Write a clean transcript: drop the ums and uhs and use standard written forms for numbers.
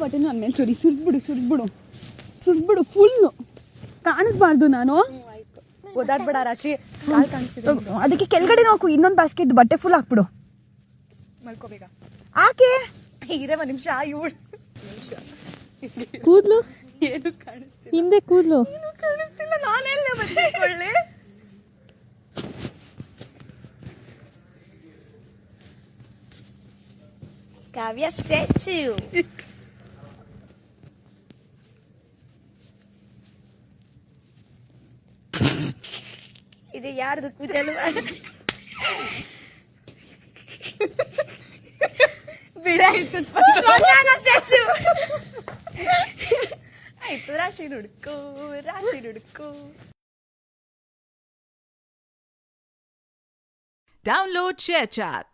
ಬಟ್ಟೆನೂ ನನ್ನ ಮೇಲೆ ಸುರಿದ್ಬಿಡು ಫುಲ್ಲು ಕಾಣಿಸ್ಬಾರ್ದು ನಾನು. ಓದಾಡ್ಬೇಡ ರಾಶಿ, ಕಾಲ್ ಕಾಣಿಸ್ತಿದೆ. ಅದಕ್ಕೆ ಕೆಳಗಡೆ ಹಾಕು, ಇನ್ನೊಂದು ಬಾಸ್ಕೆಟ್ ಬಟ್ಟೆ ಫುಲ್ ಹಾಕ್ಬಿಡು. ಮಲ್ಕೋಬೇಕ ಆಕೆ ಇರೇ ಒಂದು ನಿಮಿಷ. ನಿಮಿಷ ಕೂದ್ಲು ಏನು ಕಾಣಿಸ್ತಿಲ್ಲ, ಹಿಂದೆ ಕೂದ್ಲು ಏನು ಕಾಣಿಸ್ತಿಲ್ಲ. ನಾನೆಲ್ಲ ಬಚ್ಚಿಕೊಳ್ಳಿ. ಕಾವ್ಯ ಸ್ಟ್ಯಾಚ್ಯೂ. ಇದು ಯಾರ್ದು ಕೂದಲು? ಬಿಡ ಆಯ್ತು, ಸ್ಟ್ಯಾಚ್ಯೂ ಆಯ್ತು. ರಾಶಿ ನುಡ್ಕೋ. Download ShareChat.